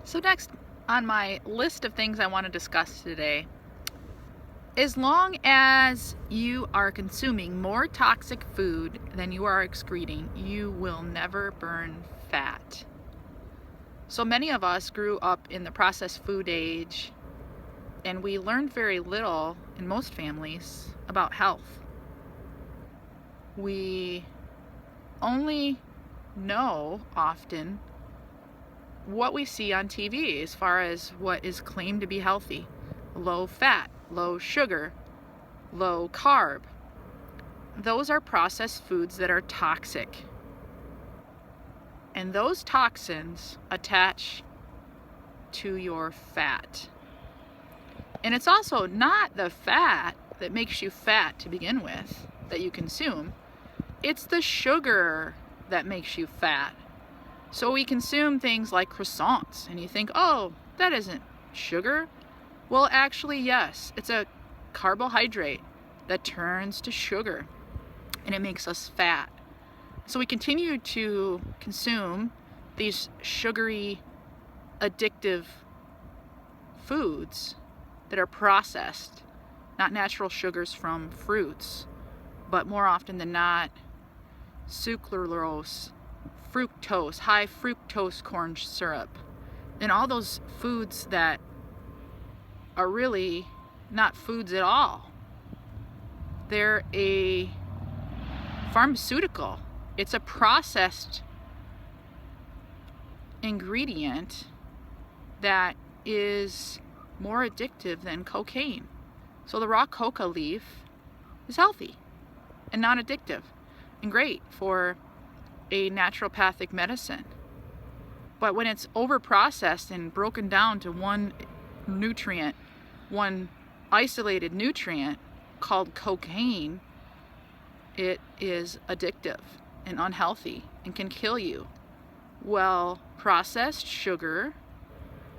So next on my list of things I want to discuss today, as long as you are consuming more toxic food than you are excreting, you will never burn fat. So many of us grew up in the processed food age, and we learned very little in most families about health. We only know often what we see on TV as far as what is claimed to be healthy. Low fat, low sugar, low carb. Those are processed foods that are toxic. And those toxins attach to your fat. And it's also not the fat that makes you fat to begin with that you consume. It's the sugar that makes you fat. So we consume things like croissants, and you think, oh, that isn't sugar. Well, actually, yes, it's a carbohydrate that turns to sugar, and it makes us fat. So we continue to consume these sugary, addictive foods that are processed, not natural sugars from fruits, but more often than not, sucralose, fructose, high fructose corn syrup, and all those foods that are really not foods at all. They're a pharmaceutical. It's a processed ingredient that is more addictive than cocaine. So the raw coca leaf is healthy and non-addictive and great for a naturopathic medicine. But when it's over-processed and broken down to one nutrient, one isolated nutrient called cocaine, it is addictive and unhealthy and can kill you. Well, processed sugar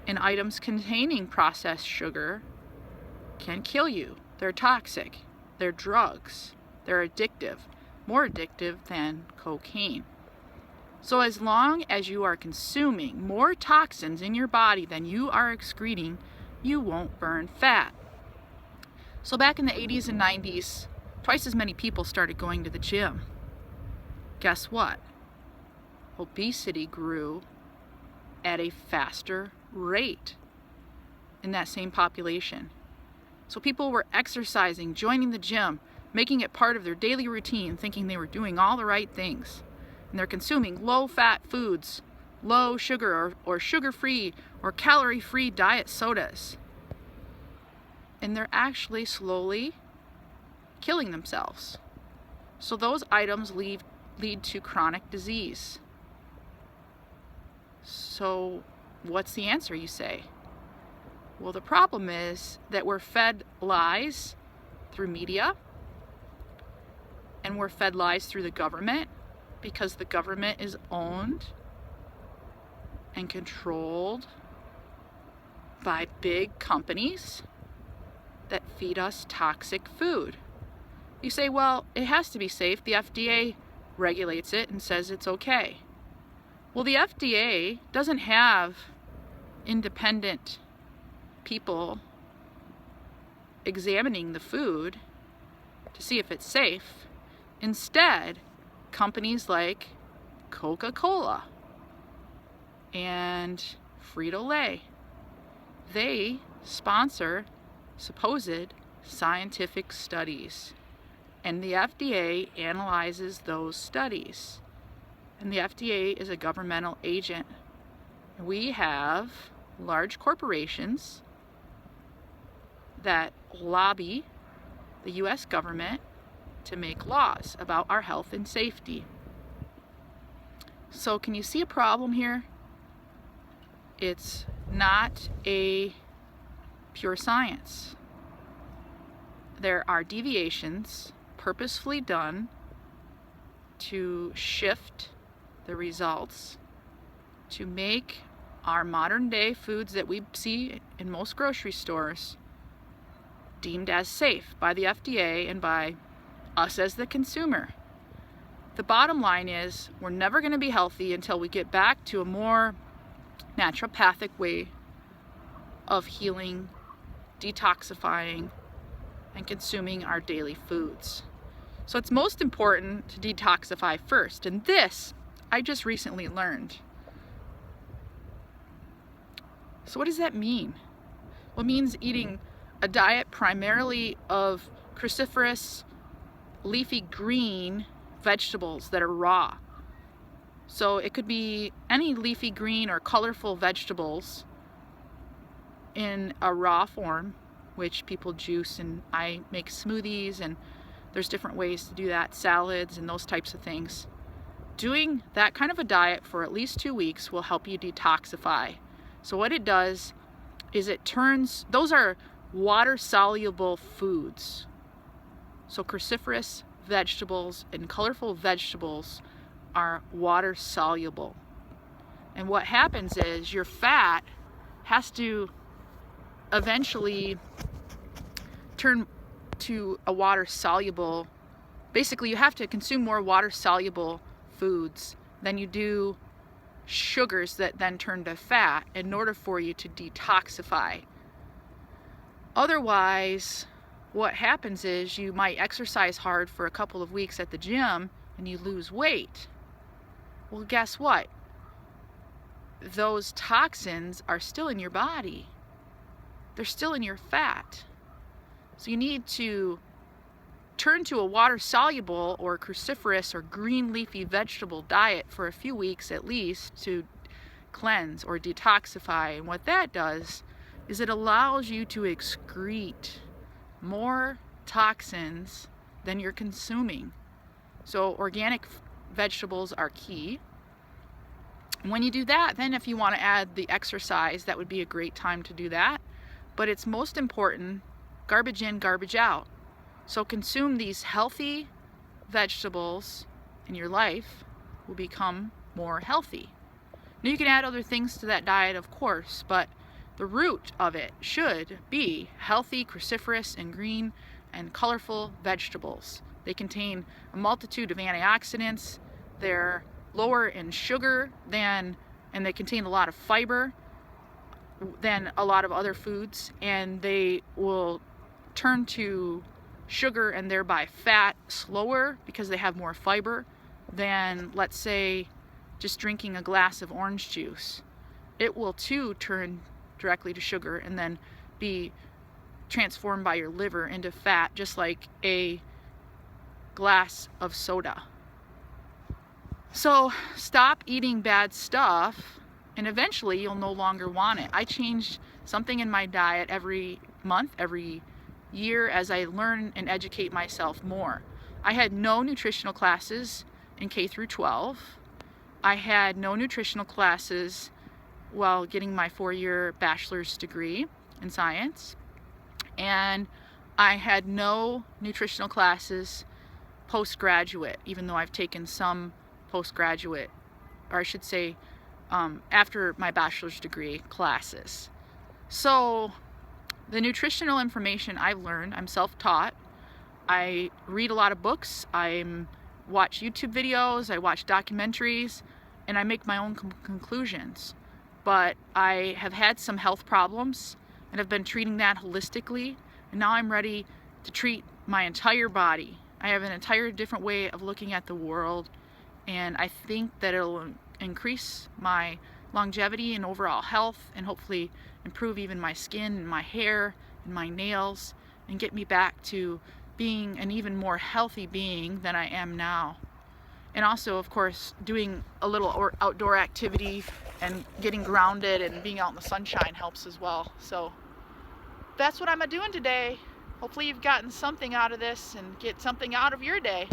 and items containing processed sugar can kill you. They're toxic. They're drugs. They're addictive. More addictive than cocaine. So as long as you are consuming more toxins in your body than you are excreting, you won't burn fat. So back in the 80s and 90s, twice as many people started going to the gym. Guess what? Obesity grew at a faster rate in that same population. So people were exercising, joining the gym, making it part of their daily routine, thinking they were doing all the right things. And they're consuming low-fat foods, low sugar or sugar-free or calorie-free diet sodas. And they're actually slowly killing themselves. So those items lead to chronic disease. So what's the answer, you say? Well, the problem is that we're fed lies through media, and we're fed lies through the government, because the government is owned and controlled by big companies that feed us toxic food. You say, well, it has to be safe. The FDA regulates it and says it's okay. Well, the FDA doesn't have independent people examining the food to see if it's safe. Instead, companies like Coca-Cola and Frito-Lay, they sponsor supposed scientific studies, and the FDA analyzes those studies. And the FDA is a governmental agent. We have large corporations that lobby the US government to make laws about our health and safety. So can you see a problem here? It's not a pure science. There are deviations purposefully done to shift the results to make our modern day foods that we see in most grocery stores deemed as safe by the FDA and by us as the consumer. The bottom line is we're never going to be healthy until we get back to a more naturopathic way of healing, detoxifying, and consuming our daily foods. So it's most important to detoxify first, and this I just recently learned. So what does that mean? Well, it means eating a diet primarily of cruciferous, leafy green vegetables that are raw. So it could be any leafy green or colorful vegetables in a raw form, which people juice, and I make smoothies, and there's different ways to do that, salads and those types of things. Doing that kind of a diet for at least 2 weeks will help you detoxify. So what it does is it turns, those are water-soluble foods. So cruciferous vegetables and colorful vegetables are water-soluble. And what happens is your fat has to eventually turn to a water-soluble, basically you have to consume more water-soluble foods than you do sugars that then turn to fat in order for you to detoxify. Otherwise, what happens is you might exercise hard for a couple of weeks at the gym and you lose weight. Well, guess what? Those toxins are still in your body. They're still in your fat. So you need to turn to a water-soluble or cruciferous or green leafy vegetable diet for a few weeks at least to cleanse or detoxify. And what that does is it allows you to excrete more toxins than you're consuming. So organic vegetables are key. And when you do that, then if you want to add the exercise, that would be a great time to do that. But it's most important, garbage in, garbage out. So consume these healthy vegetables and your life will become more healthy. Now you can add other things to that diet, of course, but the root of it should be healthy, cruciferous, and green and colorful vegetables. They contain a multitude of antioxidants. They're lower in sugar and they contain a lot of fiber than a lot of other foods, and they will turn to sugar and thereby fat slower because they have more fiber than, let's say, just drinking a glass of orange juice. It will too turn directly to sugar and then be transformed by your liver into fat, just like a glass of soda. So stop eating bad stuff and eventually you'll no longer want it. I changed something in my diet every month, every year, as I learn and educate myself more. I had no nutritional classes in K through 12. I had no nutritional classes while getting my 4-year bachelor's degree in science. And I had no nutritional classes postgraduate, even though I've taken some postgraduate, or I should say after my bachelor's degree classes. So the nutritional information I've learned, I'm self-taught. I read a lot of books, I watch YouTube videos, I watch documentaries, and I make my own conclusions. But I have had some health problems and have been treating that holistically, and now I'm ready to treat my entire body. I have an entire different way of looking at the world, and I think that it'll increase my longevity and overall health, and hopefully improve even my skin and my hair and my nails, and get me back to being an even more healthy being than I am now. And also, of course, doing a little outdoor activity and getting grounded and being out in the sunshine helps as well. So that's what I'm doing today. Hopefully you've gotten something out of this and get something out of your day.